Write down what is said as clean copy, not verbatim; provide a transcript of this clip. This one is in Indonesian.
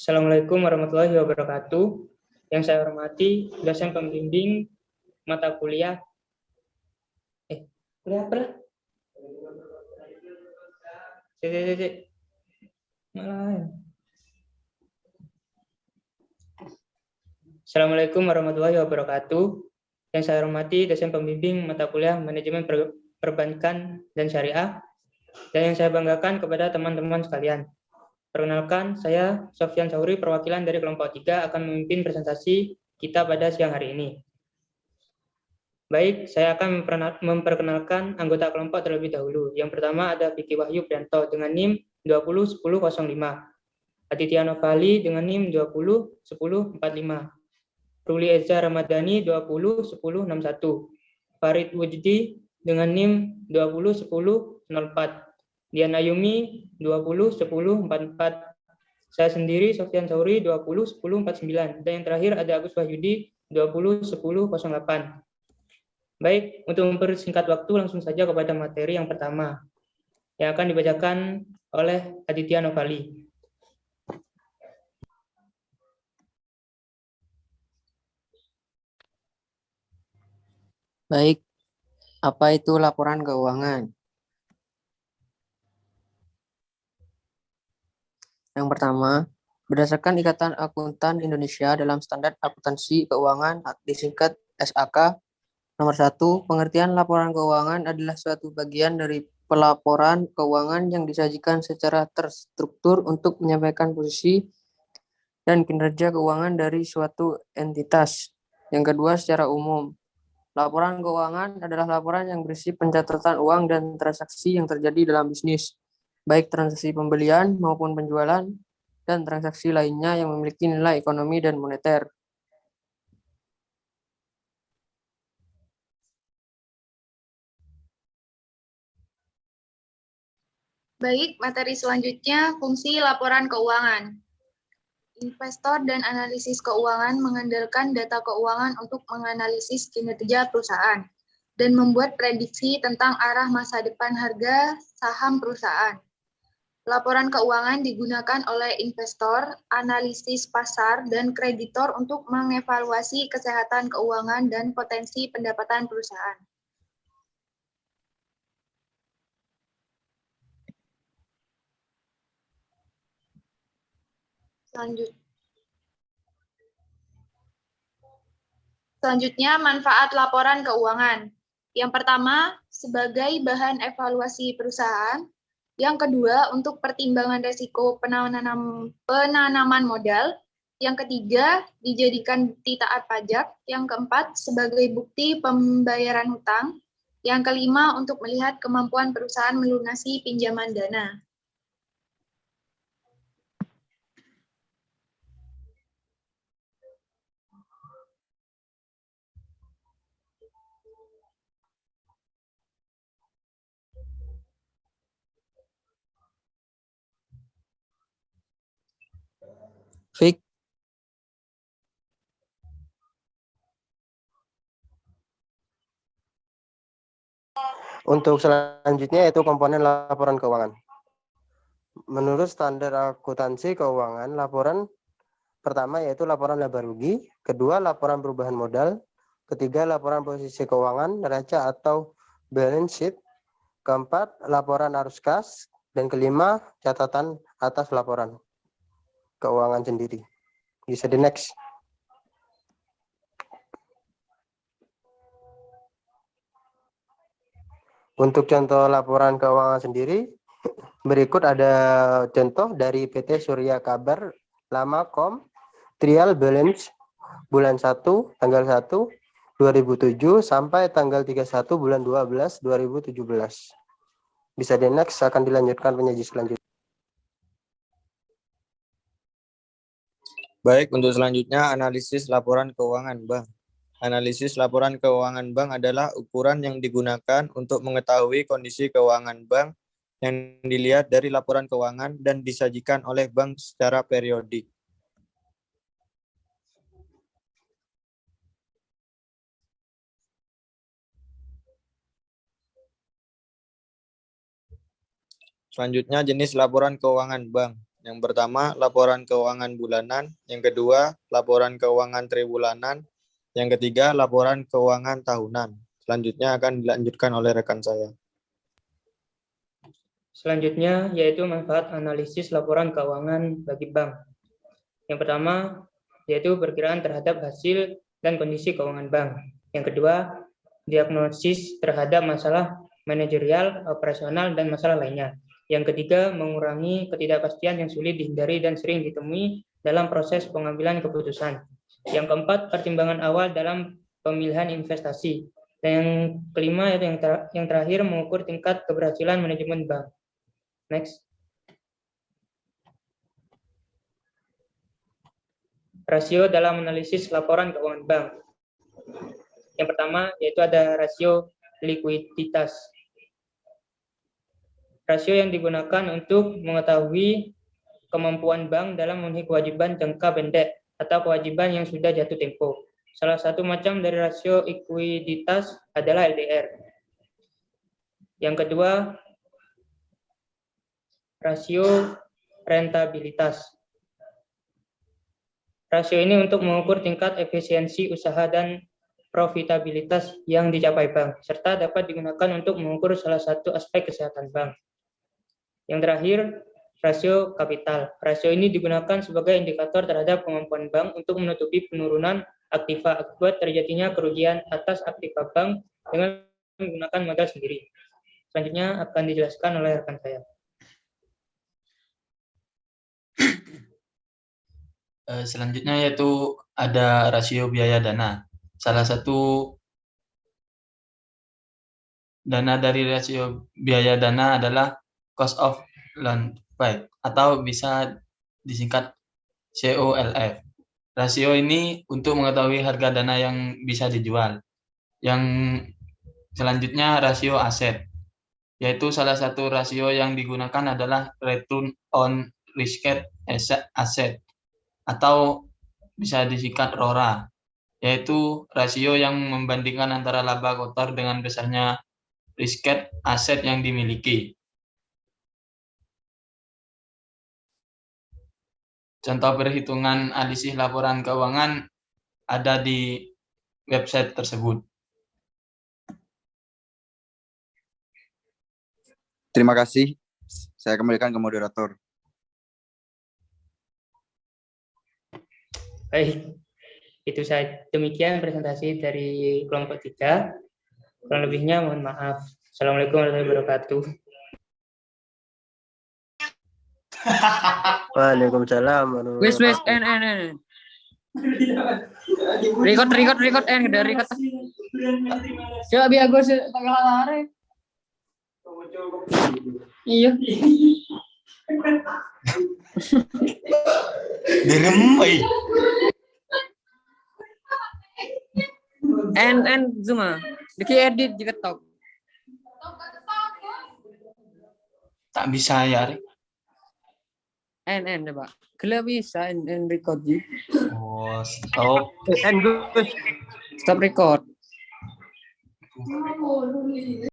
Assalamualaikum warahmatullahi wabarakatuh. Yang saya hormati dosen pembimbing mata kuliah kuliah apa lah? Assalamualaikum warahmatullahi wabarakatuh. Yang saya hormati dosen pembimbing mata kuliah manajemen perbankan dan syariah, dan yang saya banggakan kepada teman-teman sekalian. Perkenalkan, saya Sofyan Sauri, perwakilan dari kelompok 3 akan memimpin presentasi kita pada siang hari ini. Baik, saya akan memperkenalkan anggota kelompok terlebih dahulu. Yang pertama ada Vicky Wahyu Prianto dengan NIM 201005, Aditya Novali dengan NIM 201045, Ruli Eza Ramadhani 201061, Farid Wujdi dengan NIM 201004, Diana Yumi 201044, saya sendiri Sofyan Sauri 201049, dan yang terakhir ada Agus Wahyudi 201008. Baik, untuk mempersingkat waktu langsung saja kepada materi yang pertama yang akan dibacakan oleh Aditya Novali. Baik, apa itu laporan keuangan? Yang pertama, berdasarkan Ikatan Akuntan Indonesia dalam Standar Akuntansi Keuangan disingkat SAK, nomor 1, pengertian laporan keuangan adalah suatu bagian dari pelaporan keuangan yang disajikan secara terstruktur untuk menyampaikan posisi dan kinerja keuangan dari suatu entitas. Yang kedua, secara umum, laporan keuangan adalah laporan yang berisi pencatatan uang dan transaksi yang terjadi dalam bisnis, baik transaksi pembelian maupun penjualan, dan transaksi lainnya yang memiliki nilai ekonomi dan moneter. Baik, materi selanjutnya fungsi laporan keuangan. Investor dan analisis keuangan mengandalkan data keuangan untuk menganalisis kinerja perusahaan dan membuat prediksi tentang arah masa depan harga saham perusahaan. Laporan keuangan digunakan oleh investor, analisis pasar, dan kreditor untuk mengevaluasi kesehatan keuangan dan potensi pendapatan perusahaan. Selanjutnya, manfaat laporan keuangan. Yang pertama, sebagai bahan evaluasi perusahaan. Yang kedua, untuk pertimbangan risiko penanaman modal. Yang ketiga, dijadikan bukti taat pajak. Yang keempat, sebagai bukti pembayaran hutang. Yang kelima, untuk melihat kemampuan perusahaan melunasi pinjaman dana. Fik, untuk selanjutnya yaitu komponen laporan keuangan. Menurut standar akuntansi keuangan, laporan pertama yaitu laporan laba rugi, kedua laporan perubahan modal, ketiga laporan posisi keuangan neraca atau balance sheet, keempat laporan arus kas, dan kelima catatan atas laporan keuangan sendiri. Bisa di next. Untuk contoh laporan keuangan sendiri, berikut ada contoh dari PT Surya Kabar Lama.com, trial balance bulan 1 tanggal 1 2007 sampai tanggal 31 bulan 12 2017. Bisa di next, akan dilanjutkan penyaji selanjutnya. Baik, untuk selanjutnya analisis laporan keuangan bank. Analisis laporan keuangan bank adalah ukuran yang digunakan untuk mengetahui kondisi keuangan bank yang dilihat dari laporan keuangan dan disajikan oleh bank secara periodik. Selanjutnya jenis laporan keuangan bank. Yang pertama, laporan keuangan bulanan. Yang kedua, laporan keuangan tribulanan. Yang ketiga, laporan keuangan tahunan. Selanjutnya akan dilanjutkan oleh rekan saya. Selanjutnya yaitu manfaat analisis laporan keuangan bagi bank. Yang pertama yaitu perkiraan terhadap hasil dan kondisi keuangan bank. Yang kedua, diagnosis terhadap masalah manajerial, operasional, dan masalah lainnya. Yang ketiga, mengurangi ketidakpastian yang sulit dihindari dan sering ditemui dalam proses pengambilan keputusan. Yang keempat, pertimbangan awal dalam pemilihan investasi. Dan yang kelima, yang terakhir, mengukur tingkat keberhasilan manajemen bank. Next. Rasio dalam analisis laporan keuangan bank. Yang pertama yaitu ada rasio likuiditas. Rasio yang digunakan untuk mengetahui kemampuan bank dalam memenuhi kewajiban jangka pendek atau kewajiban yang sudah jatuh tempo. Salah satu macam dari rasio likuiditas adalah LDR. Yang kedua, rasio rentabilitas. Rasio ini untuk mengukur tingkat efisiensi usaha dan profitabilitas yang dicapai bank, serta dapat digunakan untuk mengukur salah satu aspek kesehatan bank. Yang terakhir, rasio kapital. Rasio ini digunakan sebagai indikator terhadap kemampuan bank untuk menutupi penurunan aktiva akibat terjadinya kerugian atas aktiva bank dengan menggunakan modal sendiri. Selanjutnya akan dijelaskan oleh rekan saya. Selanjutnya yaitu ada rasio biaya dana. Salah satu dana dari rasio biaya dana adalah cost of loan paid atau bisa disingkat COLF. Rasio ini untuk mengetahui harga dana yang bisa dijual. Yang selanjutnya rasio aset, yaitu salah satu rasio yang digunakan adalah return on risked asset atau bisa disingkat RORA, yaitu rasio yang membandingkan antara laba kotor dengan besarnya risked aset yang dimiliki. Contoh perhitungan analisis laporan keuangan ada di website tersebut. Terima kasih. Saya kembalikan ke moderator. Baik, itu saya demikian presentasi dari kelompok 3. Kurang lebihnya mohon maaf. Assalamualaikum warahmatullahi wabarakatuh. Waalaikumsalam. Wes n. Record n udah record. Coba biar gue pakai lalare. Iya. Diremai. N Zuma. Diki edit juga tok. Tak bisa ya, Rik. N coba. Gila bisa N record ji. Oh, stop. Stop record.